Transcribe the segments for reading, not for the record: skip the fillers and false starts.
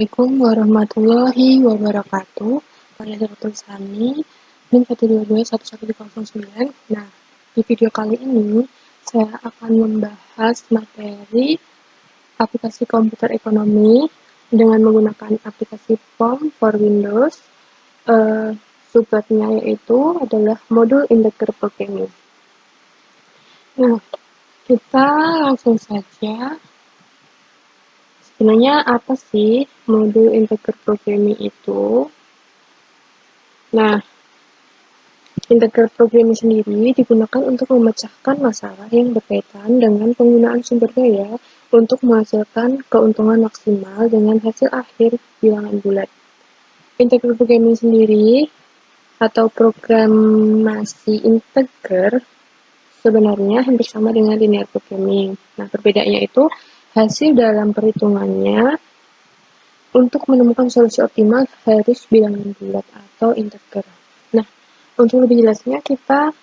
Assalamualaikum warahmatullahi wabarakatuh. Saya Dr. Sani, NIM 1221109. Nah, di video kali ini saya akan membahas materi aplikasi komputer ekonomi dengan menggunakan aplikasi POM for Windows. Subbatnya yaitu adalah modul integer programming. Nah, kita langsung saja. Sebenarnya apa sih modul integer programming itu? Nah, integer programming sendiri digunakan untuk memecahkan masalah yang berkaitan dengan penggunaan sumber daya untuk menghasilkan keuntungan maksimal dengan hasil akhir bilangan bulat. Integer programming sendiri atau programasi integer sebenarnya hampir sama dengan linear programming. Nah, perbedaannya itu hasil dalam perhitungannya untuk menemukan solusi optimal harus bilangan bulat atau integer. Nah, untuk lebih jelasnya kita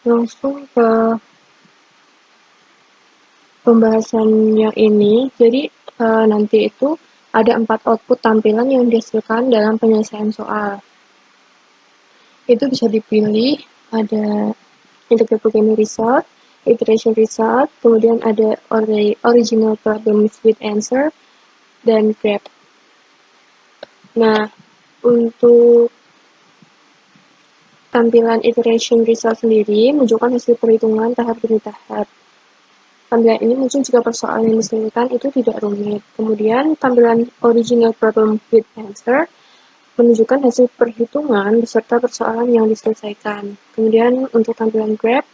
langsung ke pembahasan yang ini. Jadi nanti itu ada 4 output tampilan yang dihasilkan dalam penyelesaian soal. Itu bisa dipilih, ada integer programming result, iteration result, kemudian ada original problems with answer, dan graph. Nah, untuk tampilan iteration result sendiri menunjukkan hasil perhitungan tahap demi tahap. Tampilan ini muncul jika persoalan yang diselesaikan itu tidak rumit. Kemudian, tampilan original problem with answer menunjukkan hasil perhitungan beserta persoalan yang diselesaikan. Kemudian, untuk tampilan graph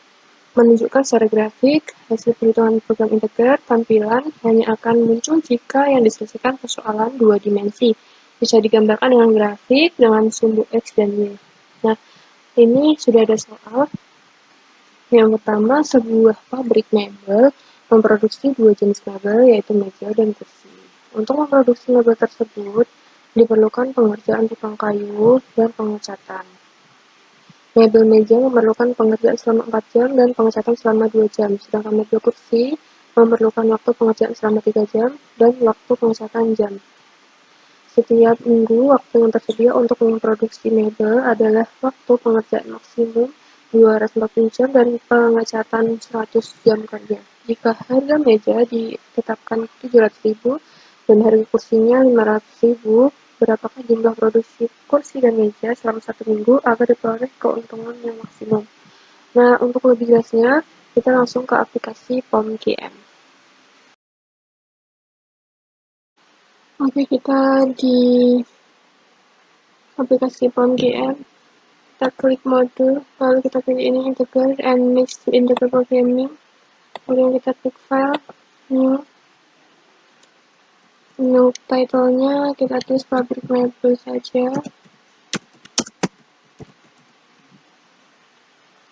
menunjukkan secara grafik hasil perhitungan program integer. Tampilan hanya akan muncul jika yang diselesaikan persoalan 2 dimensi. Bisa digambarkan dengan grafik dengan sumbu X dan Y. Nah, ini sudah ada soal. Yang pertama, sebuah pabrik mebel memproduksi 2 jenis mebel, yaitu meja dan kursi. Untuk memproduksi mebel tersebut, diperlukan pengerjaan tukang kayu dan pengecatan. Mebel meja memerlukan pengerjaan selama 4 jam dan pengecatan selama 2 jam, sedangkan mebel kursi memerlukan waktu pengerjaan selama 3 jam dan waktu pengecatan jam. Setiap minggu, waktu yang tersedia untuk memproduksi mebel adalah waktu pengerjaan maksimum 240 jam dan pengecatan 100 jam kerja. Jika harga meja ditetapkan 700.000 dan harga kursinya 500.000, berapakah jumlah produksi kursi dan meja selama 1 minggu agar diperoleh keuntungan yang maksimum? Nah, untuk lebih jelasnya, kita langsung ke aplikasi POM-GM. Oke, kita di aplikasi POM-GM, kita klik modul, lalu kita pilih ini integer and mixed integer programming, kemudian kita klik file, new title-nya kita tulis pabrik mebel saja,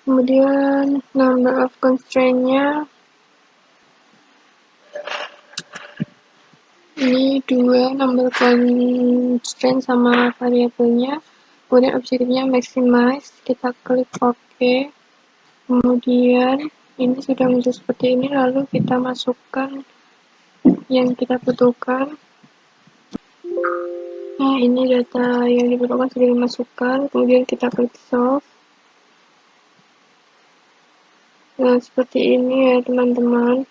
kemudian number of constraint-nya ini 2 number constraint sama variabelnya, kemudian objektifnya maximize, kita klik OK, kemudian ini sudah muncul seperti ini, lalu kita masukkan yang kita butuhkan. Nah, ini data yang dibutuhkan sudah dimasukkan, kemudian kita klik solve. Nah, seperti ini ya teman-teman.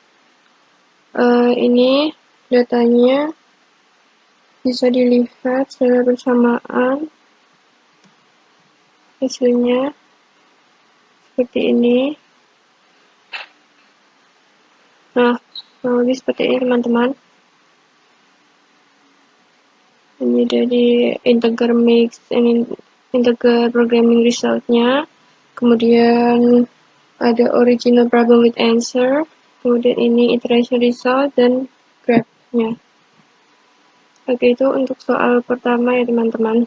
Ini datanya bisa dilihat secara bersamaan. Hasilnya seperti ini. Nah, kurang lebih seperti ini teman-teman. Ini dari integer mix, ini integer programming result-nya. Kemudian ada original problem with answer. Kemudian ini iteration result dan graph-nya. Oke, itu untuk soal pertama ya teman-teman.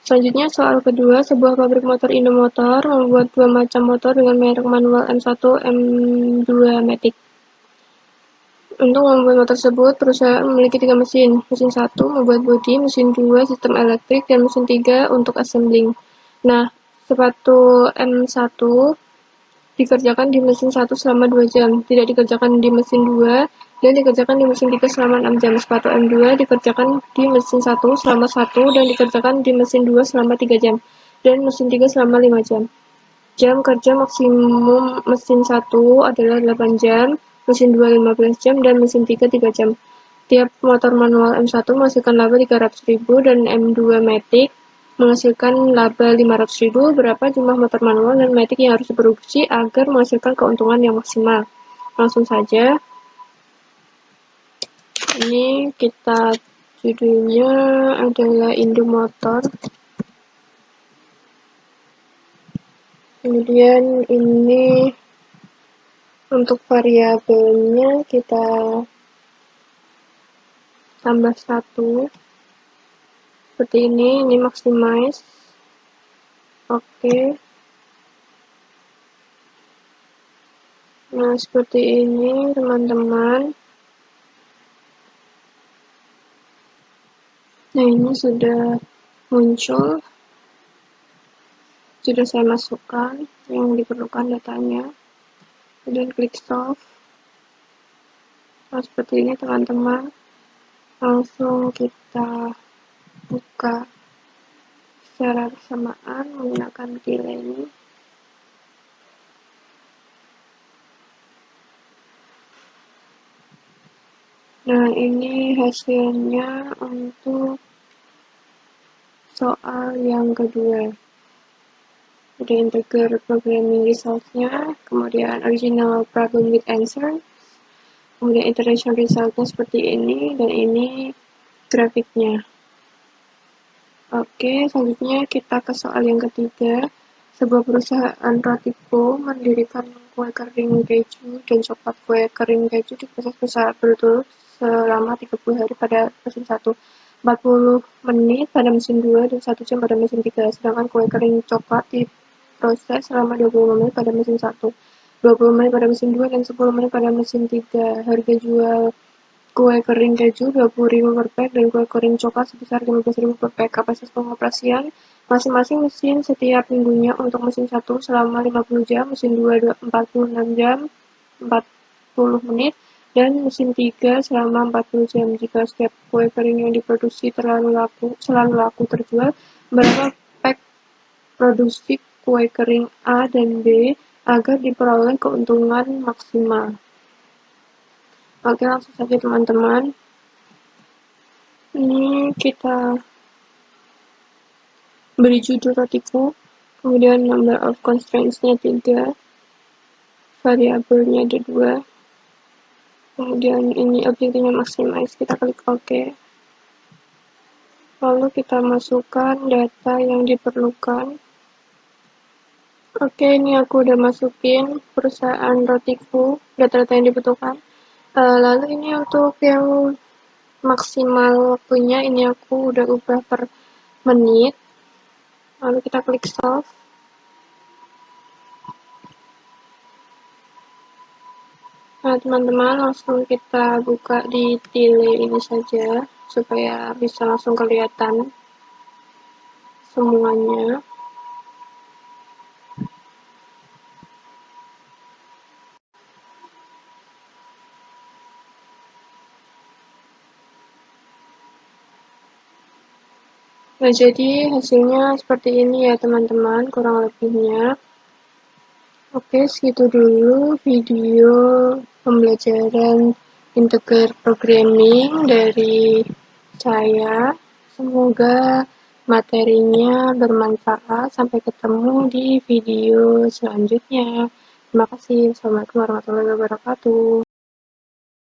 Selanjutnya soal kedua, sebuah pabrik motor Indomotor membuat 2 macam motor dengan merek manual M1, M2 Matic. Untuk membuat motor tersebut, perusahaan memiliki 3 mesin. Mesin 1 membuat bodi, mesin 2 sistem elektrik, dan mesin 3 untuk assembling. Nah, sepatu M1 dikerjakan di mesin 1 selama 2 jam, tidak dikerjakan di mesin 2 dan dikerjakan di mesin 3 selama 6 jam. Sepatu M2 dikerjakan di mesin 1 selama 1 dan dikerjakan di mesin 2 selama 3 jam dan mesin 3 selama 5 jam. Jam kerja maksimum mesin 1 adalah 8 jam, mesin 2 15 jam, dan mesin 3 3 jam. Tiap motor manual M1 menghasilkan laba 300.000 dan M2 Matic menghasilkan laba 500.000. Berapa jumlah motor manual dan Matic yang harus diproduksi agar menghasilkan keuntungan yang maksimal? Langsung saja. Ini kita judulnya adalah Indomotor. Kemudian ini untuk variabelnya kita tambah 1 seperti ini maximize. Oke. Nah, seperti ini teman-teman. Nah, ini sudah muncul. Sudah saya masukkan yang diperlukan datanya. Kemudian klik solve. Nah, seperti ini teman-teman. Langsung kita buka secara bersamaan menggunakan delay ini. Nah, ini hasilnya untuk soal yang kedua. Ada integer programming results-nya, kemudian original problem with answer, kemudian iteration result-nya seperti ini, dan ini grafiknya. Oke, selanjutnya kita ke soal yang ketiga. Sebuah perusahaan roti Po mendirikan kue kering keju dan coklat. Kue kering keju diproses berturut-turut selama 30 hari pada mesin 1, 40 menit pada mesin 2, dan 1 jam pada mesin 3. Sedangkan kue kering coklat diproses selama 20 menit pada mesin 1, 20 menit pada mesin 2, dan 10 menit pada mesin 3. Harga jual kue kering keju 20.000 per pack dan kue kering coklat sebesar 15.000 per pack. Kapasitas pengoperasian masing-masing mesin setiap minggunya untuk mesin 1 selama 50 jam, mesin 2 46 jam 40 menit, dan mesin 3 selama 40 jam. Jika setiap kue kering yang diproduksi selalu laku terjual, berapa pack produksi kue kering A dan B agar diperoleh keuntungan maksimal? Oke, langsung saja teman-teman. Ini kita beri judul rotiku, kemudian number of constraints-nya 3, variabelnya ada 2, kemudian ini objektifnya maximize, kita klik OK. Lalu kita masukkan data yang diperlukan. Oke, ini aku udah masukin perusahaan rotiku, data-data yang dibutuhkan. Lalu ini untuk yang maksimal waktunya, ini aku udah ubah per menit. Lalu kita klik solve. Nah, teman-teman, langsung kita buka di delay ini saja supaya bisa langsung kelihatan semuanya. Nah, jadi hasilnya seperti ini ya teman-teman, kurang lebihnya. Oke, segitu dulu video pembelajaran integer programming dari saya. Semoga materinya bermanfaat. Sampai ketemu di video selanjutnya. Terima kasih. Assalamualaikum warahmatullahi wabarakatuh.